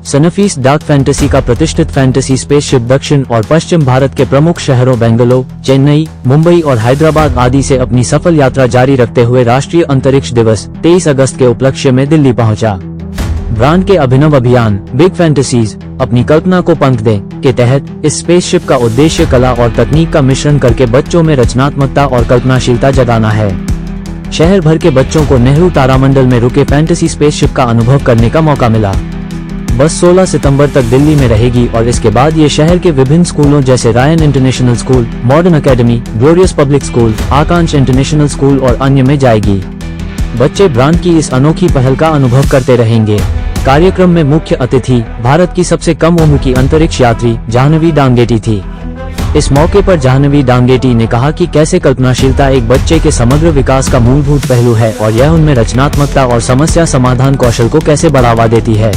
सनफीस dark fantasy का प्रतिष्ठित fantasy spaceship दक्षिण और पश्चिम भारत के प्रमुख शहरों बेंगलुरु, चेन्नई, मुंबई और हैदराबाद आदि से अपनी सफल यात्रा जारी रखते हुए राष्ट्रीय अंतरिक्ष दिवस 23 अगस्त के उपलक्ष्य में दिल्ली पहुंचा। ब्रांड के अभिनव अभियान बिग फैंटेसीज अपनी कल्पना को पंख दें के तहत इस स्पेसशिप का उद्देश्य कला और तकनीक का मिश्रण करके बच्चों में रचनात्मकता और कल्पनाशीलता जगाना है। शहर भर के बच्चों को नेहरू तारामंडल में रुके फैंटेसी स्पेसशिप का अनुभव करने का मौका मिला। बस 16 सितंबर तक दिल्ली में रहेगी और इसके बाद ये शहर के विभिन्न स्कूलों जैसे Ryan international school, modern academy, glorious public school, Akanksh international school और अन्य में जाएगी। बच्चे ब्रांड की इस अनोखी पहल का अनुभव करते रहेंगे। कार्यक्रम में मुख्य अतिथि भारत की सबसे कम उम्र की अंतरिक्ष यात्री जाह्नवी डांगेटी थी। इस मौके पर जाह्नवी डांगेटी ने कहा कि कैसे कल्पनाशीलता एक बच्चे के समग्र विकास का मूलभूत पहलू है और यह उनमें रचनात्मकता और समस्या समाधान कौशल को कैसे बढ़ावा देती है।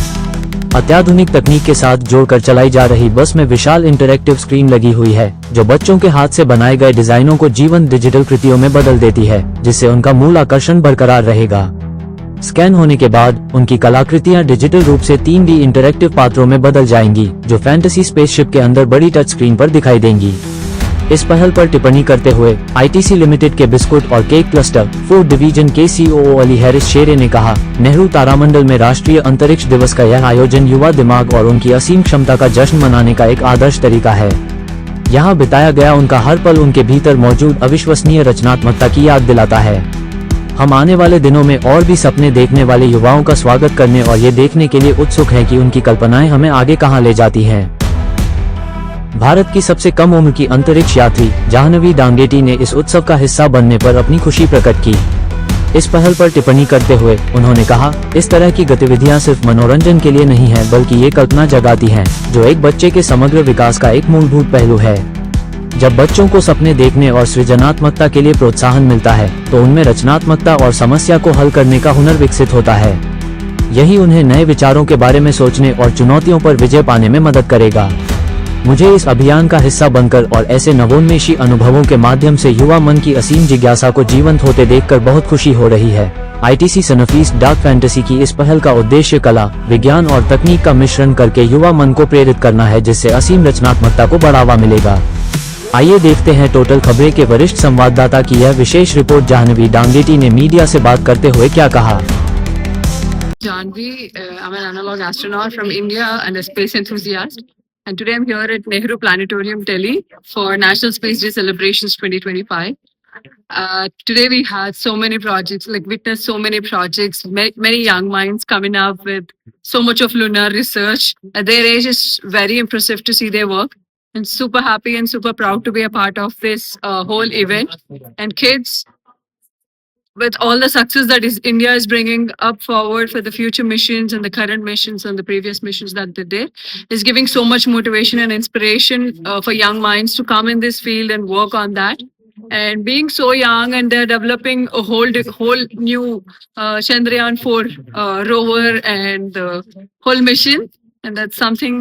अत्याधुनिक तकनीक के साथ जोड़कर चलाई जा रही बस में विशाल इंटरैक्टिव स्क्रीन लगी हुई है, जो बच्चों के हाथ से बनाए गए डिजाइनों को जीवंत डिजिटल कृतियों में बदल देती है, जिससे उनका मूल आकर्षण बरकरार रहेगा। स्कैन होने के बाद उनकी कलाकृतियां डिजिटल रूप से 3D इंटरैक्टिव पात्रों में बदल जाएंगी, जो फैंटेसी स्पेसशिप के अंदर बड़ी टच स्क्रीन पर दिखाई देंगी। इस पहल पर टिप्पणी करते हुए ITC लिमिटेड के बिस्कुट और केक क्लस्टर फूड डिवीजन के CEO अली हैरिस शेरे ने कहा, नेहरू तारामंडल में राष्ट्रीय अंतरिक्ष दिवस का यह आयोजन युवा दिमाग और उनकी असीम क्षमता का जश्न मनाने का एक आदर्श तरीका है। यहाँ बिताया गया उनका हर पल उनके भीतर मौजूद अविश्वसनीय रचनात्मकता की याद दिलाता है। हम आने वाले दिनों में और भी सपने देखने वाले युवाओं का स्वागत करने और ये देखने के लिए उत्सुक हैं कि उनकी कल्पनाएं हमें आगे कहां ले जाती हैं। भारत की सबसे कम उम्र की अंतरिक्ष यात्री जाह्नवी डांगेटी ने इस उत्सव का हिस्सा बनने पर अपनी खुशी प्रकट की। इस पहल पर टिप्पणी करते हुए उन्होंने कहा, इस तरह की गतिविधियां सिर्फ मनोरंजन के लिए नहीं है, बल्कि ये कल्पना जगाती हैं, जो एक बच्चे के समग्र विकास का एक मूलभूत पहलू है। जब बच्चों को सपने देखने और सृजनात्मकता के लिए प्रोत्साहन मिलता है, तो उनमें रचनात्मकता और समस्या को हल करने का हुनर विकसित होता है। यही उन्हें नए विचारों के बारे में सोचने और चुनौतियों पर विजय पाने में मदद करेगा। मुझे इस अभियान का हिस्सा बनकर और ऐसे नवोन्मेषी अनुभवों के माध्यम से युवा मन की असीम जिज्ञासा को जीवंत होते देखकर बहुत खुशी हो रही है। ITC सनफीस डार्क फैंटेसी की इस पहल का उद्देश्य कला, विज्ञान और तकनीक का मिश्रण करके युवा मन को प्रेरित करना है, जिससे असीम रचनात्मकता को बढ़ावा मिलेगा। आइए देखते हैं टोटल खबरें के वरिष्ठ संवाददाता की यह विशेष रिपोर्ट। जाह्नवी डांगेटी ने मीडिया से बात करते हुए क्या कहा? Janvi, I'm an analog astronaut from India and a space enthusiast. And today I'm here at Nehru Planetarium, Delhi for National Space Day Celebrations 2025. Today we had so many projects, witnessed so many projects, many young minds coming up with so much of lunar research. At their age, it's very impressive to see their work. And super happy and super proud to be a part of this whole event. And kids, with all the success that India is bringing up forward for the future missions and the current missions and the previous missions that they did, is giving so much motivation and inspiration for young minds to come in this field and work on that. And being so young, and they're developing a whole new Chandrayaan-4 rover and whole mission. And that's something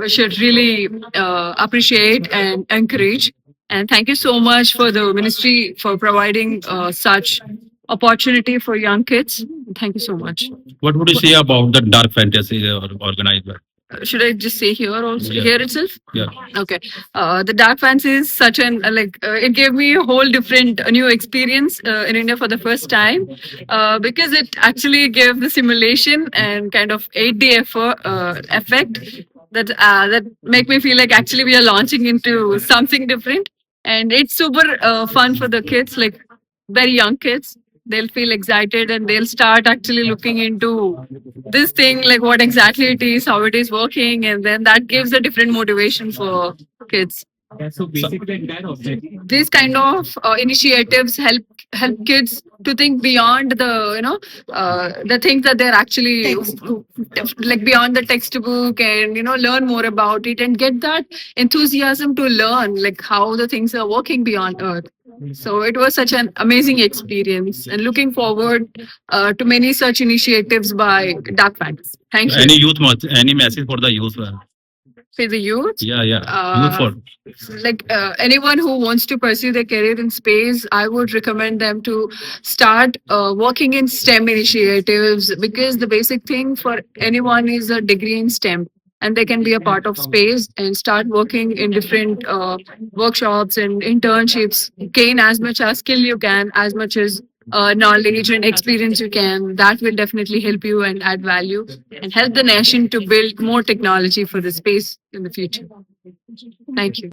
we should really appreciate and encourage. And thank you so much for the ministry for providing such opportunity for young kids. Thank you so much. What would you say about the dark fantasy organizer? Should I just say here also, Yeah. here itself? Yeah. Okay. The dark fantasy is such an it gave me a whole different new experience in India for the first time because it actually gave the simulation and kind of 8D effect that make me feel like actually we are launching into something different, and it's super fun for the kids, like very young kids. They'll feel excited and they'll start actually looking into this thing, like what exactly it is, how it is working, and then that gives a different motivation for kids. So basically, that objective. These kind of initiatives help kids to think beyond the things that they're actually like beyond the textbook, and learn more about it and get that enthusiasm to learn like how the things are working beyond Earth. So it was such an amazing experience, and looking forward to many such initiatives by Dark Fantasy. Thank you. Any message for the youth? for the youth. Yeah. Uh, Youth for like anyone who wants to pursue their career in space, I would recommend them to start working in STEM initiatives, because the basic thing for anyone is a degree in STEM, and they can be a part of space and start working in different workshops and internships. Gain as much as skill you can, as much as knowledge and experience you can. That will definitely help you and add value and help the nation to build more technology for the space in the future. Thank you.